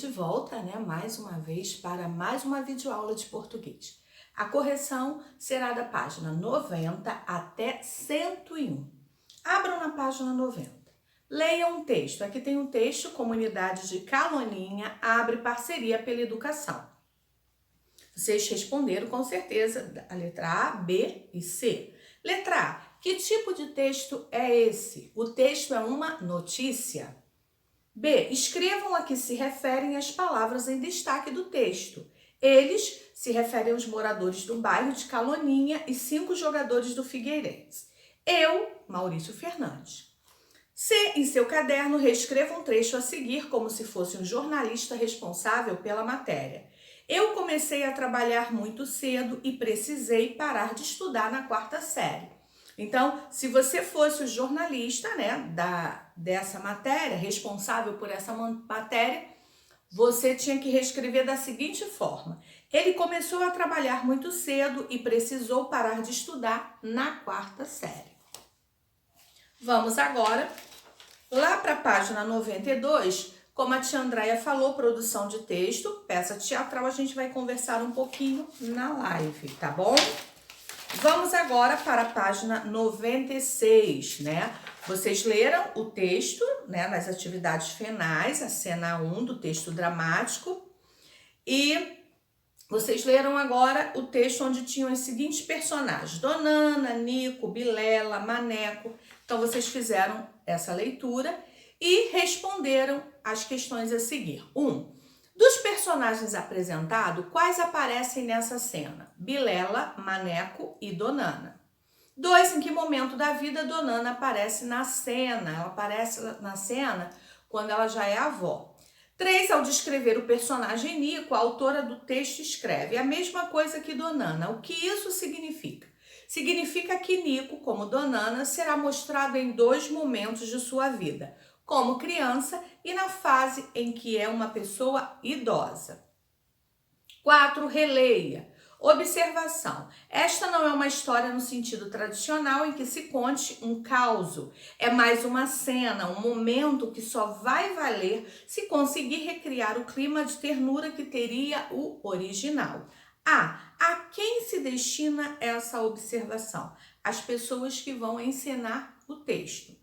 de volta, mais uma vez para mais uma videoaula de português. A correção será da página 90 até 101. Abram na página 90. Leiam um texto. Aqui tem um texto, Comunidade de Caloninha abre parceria pela educação. Vocês responderam com certeza a letra A, B e C. Letra A, que tipo de texto é esse? O texto é uma notícia. B, escrevam a que se referem as palavras em destaque do texto. Eles se referem aos moradores do bairro de Caloninha e 5 jogadores do Figueirense. Eu, Maurício Fernandes. C, em seu caderno, reescreva um trecho a seguir como se fosse um jornalista responsável pela matéria. Eu comecei a trabalhar muito cedo e precisei parar de estudar na 4ª série. Então, se você fosse o jornalista, dessa matéria, responsável por essa matéria, você tinha que reescrever da seguinte forma: ele começou a trabalhar muito cedo e precisou parar de estudar na 4ª série. Vamos agora lá para a página 92, como a tia Andréia falou, produção de texto, peça teatral, a gente vai conversar um pouquinho na live, tá bom? Vamos agora para a página 96, Vocês leram o texto, nas atividades finais, a cena 1 do texto dramático. E vocês leram agora o texto onde tinham os seguintes personagens: Donana, Nico, Bilela, Maneco. Então, vocês fizeram essa leitura e responderam as questões a seguir. 1. Dos personagens apresentados, quais aparecem nessa cena? Bilela, Maneco e Donana. 2. Em que momento da vida Donana aparece na cena? Ela aparece na cena quando ela já é avó. 3. Ao descrever o personagem Nico, a autora do texto escreve a mesma coisa que Donana. O que isso significa? Significa que Nico, como Donana, será mostrado em 2 momentos de sua vida: como criança e na fase em que é uma pessoa idosa. 4. Releia. Observação. Esta não é uma história no sentido tradicional em que se conte um causo. É mais uma cena, um momento que só vai valer se conseguir recriar o clima de ternura que teria o original. A quem se destina essa observação? As pessoas que vão encenar o texto.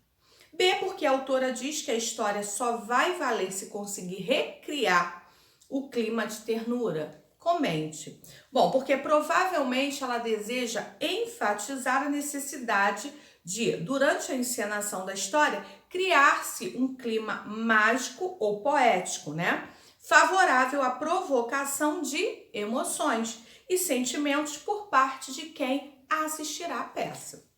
B, porque a autora diz que a história só vai valer se conseguir recriar o clima de ternura. Comente. Bom, porque provavelmente ela deseja enfatizar a necessidade de, durante a encenação da história, criar-se um clima mágico ou poético, favorável à provocação de emoções e sentimentos por parte de quem assistirá a peça.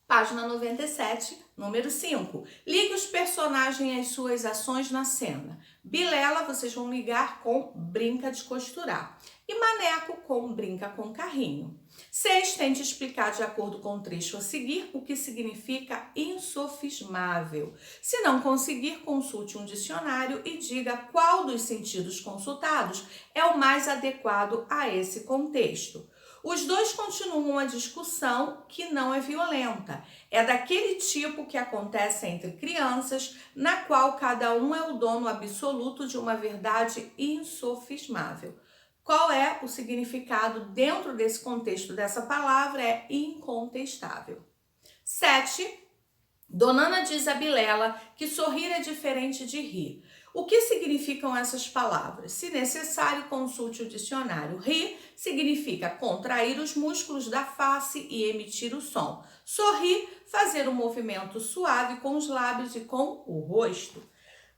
Página 97, número 5. Ligue os personagens às suas ações na cena. Bilela, vocês vão ligar com brinca de costurar. E Maneco com brinca com carrinho. 6. Tente explicar de acordo com o trecho a seguir o que significa insofismável. Se não conseguir, consulte um dicionário e diga qual dos sentidos consultados é o mais adequado a esse contexto. Os dois continuam a discussão, que não é violenta. É daquele tipo que acontece entre crianças, na qual cada um é o dono absoluto de uma verdade insofismável. Qual é o significado dentro desse contexto dessa palavra? É incontestável. 7. Donana diz a Bilela que sorrir é diferente de rir. O que significam essas palavras? Se necessário, consulte o dicionário. Rir significa contrair os músculos da face e emitir o som. Sorrir, fazer um movimento suave com os lábios e com o rosto.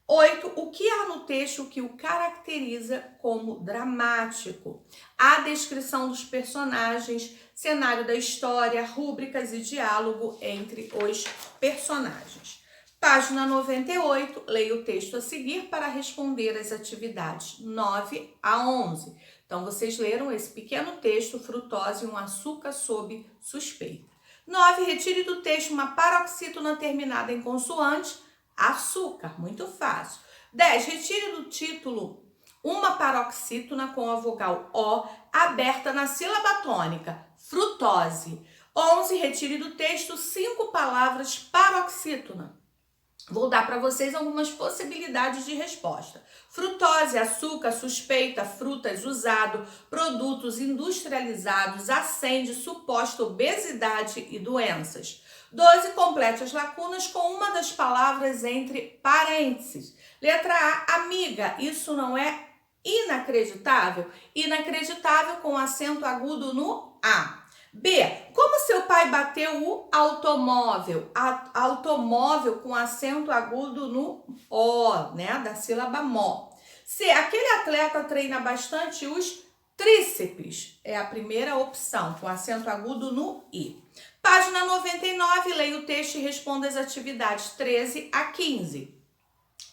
8. O que há no texto que o caracteriza como dramático? A descrição dos personagens, cenário da história, rúbricas e diálogo entre os personagens. Página 98, leia o texto a seguir para responder as atividades 9 a 11. Então, vocês leram esse pequeno texto, frutose e um açúcar sob suspeita. 9, retire do texto uma paroxítona terminada em consoante, açúcar, muito fácil. 10, retire do título uma paroxítona com a vogal O aberta na sílaba tônica, frutose. 11, retire do texto 5 palavras paroxítona. Vou dar para vocês algumas possibilidades de resposta. Frutose, açúcar, suspeita, frutas, usado, produtos industrializados, acende, suposta obesidade e doenças. 12. Complete as lacunas com uma das palavras entre parênteses. Letra A, amiga, isso não é inacreditável? Inacreditável com acento agudo no A. B, como seu pai bateu o automóvel? Automóvel com acento agudo no O, né? Da sílaba mó. C, aquele atleta treina bastante os tríceps. É a primeira opção, com acento agudo no I. Página 99, leia o texto e responda as atividades 13 a 15.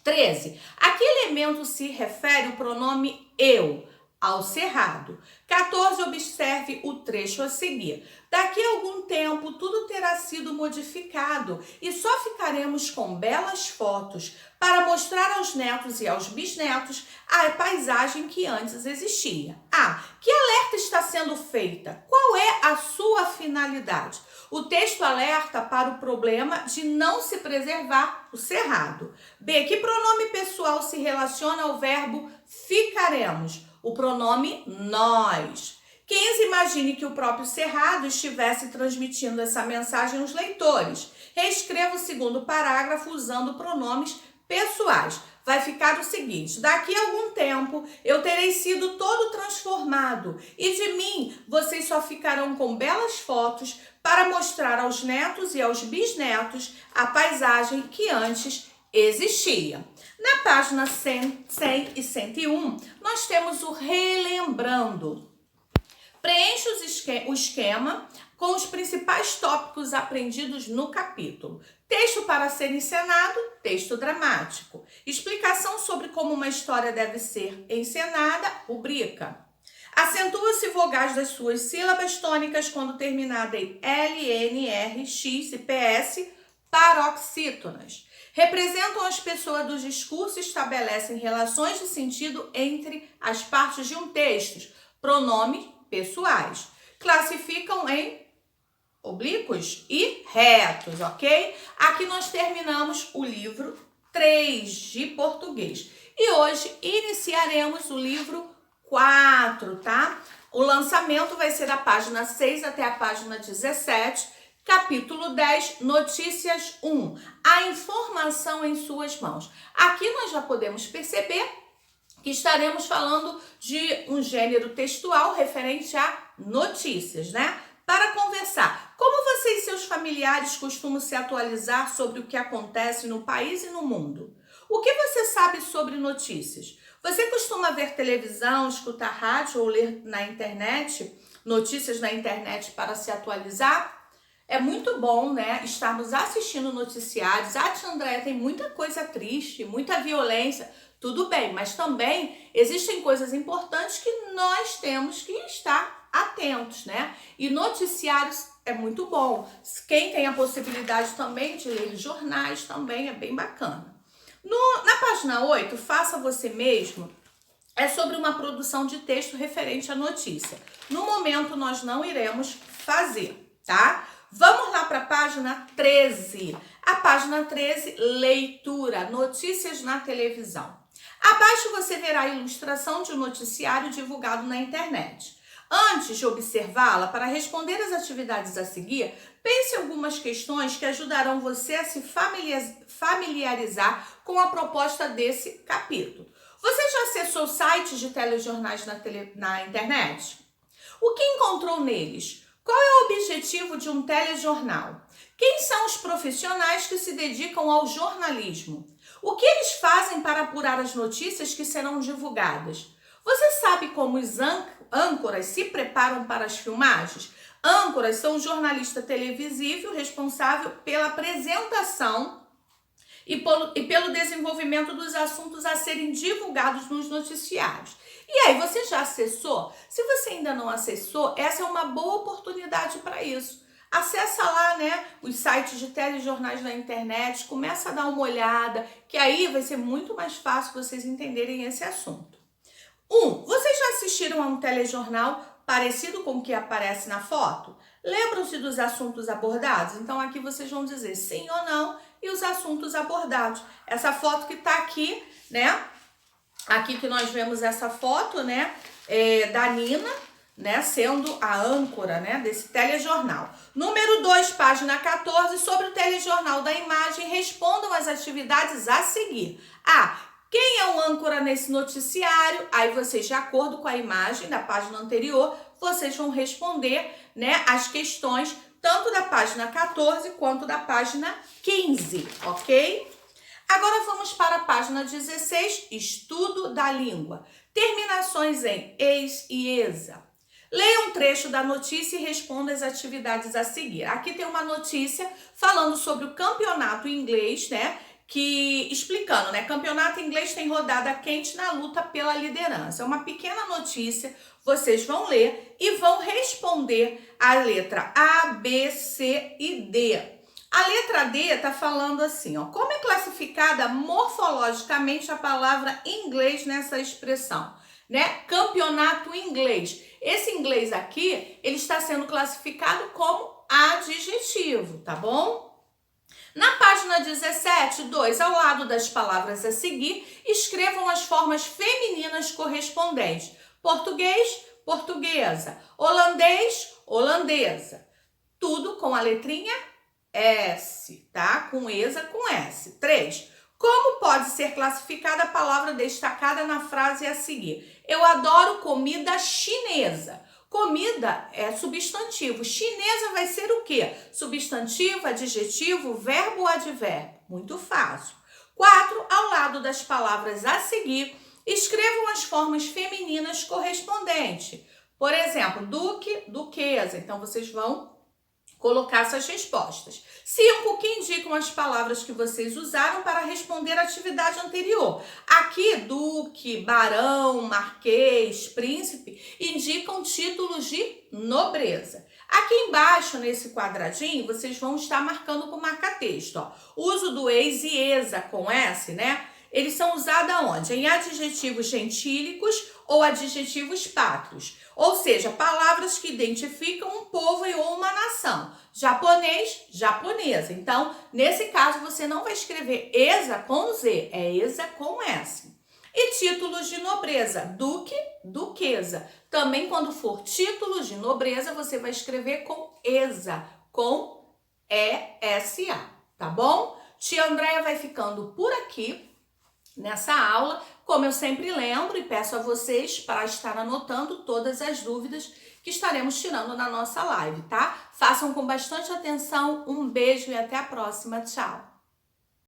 13. A que elemento se refere o pronome eu? Ao cerrado. 14. Observe o trecho a seguir. Daqui a algum tempo, tudo terá sido modificado e só ficaremos com belas fotos para mostrar aos netos e aos bisnetos a paisagem que antes existia. A. Que alerta está sendo feita? Qual é a sua finalidade? O texto alerta para o problema de não se preservar o cerrado. B. Que pronome pessoal se relaciona ao verbo ficaremos? O pronome nós. 15. Imagine que o próprio Cerrado estivesse transmitindo essa mensagem aos leitores. Reescreva o segundo parágrafo usando pronomes pessoais. Vai ficar o seguinte: daqui a algum tempo eu terei sido todo transformado e de mim vocês só ficarão com belas fotos para mostrar aos netos e aos bisnetos a paisagem que antes existia. Na página 100 e 101, nós temos o relembrando. Preencha o esquema com os principais tópicos aprendidos no capítulo. Texto para ser encenado, texto dramático. Explicação sobre como uma história deve ser encenada, rubrica. Acentua-se vogais das suas sílabas tônicas quando terminada em L, N, R, X e PS, paroxítonas. Representam as pessoas do discurso e estabelecem relações de sentido entre as partes de um texto, pronomes pessoais. Classificam em oblíquos e retos, ok? Aqui nós terminamos o livro 3 de português. E hoje iniciaremos o livro 4, tá? O lançamento vai ser da página 6 até a página 17, capítulo 10, notícias 1. A informação em suas mãos. Aqui nós já podemos perceber que estaremos falando de um gênero textual referente a notícias, né? Para conversar, como você e seus familiares costumam se atualizar sobre o que acontece no país e no mundo? O que você sabe sobre notícias? Você costuma ver televisão, escutar rádio ou ler na internet, notícias na internet para se atualizar? É muito bom, né, estarmos assistindo noticiários. A tia Andréia tem muita coisa triste, muita violência. Tudo bem, mas também existem coisas importantes que nós temos que estar atentos, né? E noticiários é muito bom. Quem tem a possibilidade também de ler jornais também é bem bacana. Na página 8, faça você mesmo, é sobre uma produção de texto referente à notícia. No momento, nós não iremos fazer, tá? Vamos lá para a página 13. A página 13, leitura, notícias na televisão. Abaixo você verá a ilustração de um noticiário divulgado na internet. Antes de observá-la, para responder às atividades a seguir, pense em algumas questões que ajudarão você a se familiarizar com a proposta desse capítulo. Você já acessou sites de telejornais na internet? O que encontrou neles? Qual é o objetivo de um telejornal? Quem são os profissionais que se dedicam ao jornalismo? O que eles fazem para apurar as notícias que serão divulgadas? Você sabe como os âncoras se preparam para as filmagens? Âncoras são um jornalista televisivo responsável pela apresentação e pelo desenvolvimento dos assuntos a serem divulgados nos noticiários. E aí, você já acessou? Se você ainda não acessou, essa é uma boa oportunidade para isso. Acessa lá, né, os sites de telejornais na internet, começa a dar uma olhada, que aí vai ser muito mais fácil vocês entenderem esse assunto. 1. Vocês já assistiram a um telejornal parecido com o que aparece na foto? Lembram-se dos assuntos abordados? Então, aqui vocês vão dizer sim ou não e os assuntos abordados. Essa foto que tá aqui, né? Aqui que nós vemos essa foto, né? Da Nina, né? Sendo a âncora, né? Desse telejornal. Número 2, página 14, sobre o telejornal da imagem, respondam as atividades a seguir. Quem é o âncora nesse noticiário? Aí vocês, de acordo com a imagem da página anterior, vocês vão responder, né, as questões tanto da página 14 quanto da página 15, ok? Agora vamos para a página 16, estudo da língua. Terminações em eis e exa. Leia um trecho da notícia e responda as atividades a seguir. Aqui tem uma notícia falando sobre o campeonato inglês, né? Explicando, né? Campeonato inglês tem rodada quente na luta pela liderança. É uma pequena notícia, vocês vão ler e vão responder a letra A, B, C e D. A letra D está falando assim, ó, como é classificada morfologicamente a palavra inglês nessa expressão, né? Campeonato inglês. Esse inglês aqui, ele está sendo classificado como adjetivo, tá bom? Na página 17, 2, ao lado das palavras a seguir, escrevam as formas femininas correspondentes. Português, portuguesa. Holandês, holandesa. Tudo com a letrinha S, tá? Com ESA, com S. 3. Como pode ser classificada a palavra destacada na frase a seguir? Eu adoro comida chinesa. Comida é substantivo. Chinesa vai ser o quê? Substantivo, adjetivo, verbo ou advérbio? Muito fácil. 4. Ao lado das palavras a seguir, escrevam as formas femininas correspondentes. Por exemplo, duque, duquesa. Então, vocês vão colocar essas respostas. 5, que indicam as palavras que vocês usaram para responder a atividade anterior. Aqui, duque, barão, marquês, príncipe, indicam títulos de nobreza. Aqui embaixo, nesse quadradinho, vocês vão estar marcando com marca-texto, ó. O uso do eis e esa com S, né? Eles são usados aonde? Em adjetivos gentílicos ou adjetivos pátrios. Ou seja, palavras que identificam um povo ou uma nação. Japonês, japonesa. Então, nesse caso, você não vai escrever esa com Z, é esa com S. E títulos de nobreza, duque, duquesa. Também quando for títulos de nobreza, você vai escrever com esa, com E-S-A, tá bom? Tia Andréia vai ficando por aqui nessa aula. Como eu sempre lembro e peço a vocês para estar anotando todas as dúvidas que estaremos tirando na nossa live, tá? Façam com bastante atenção, um beijo e até a próxima. Tchau!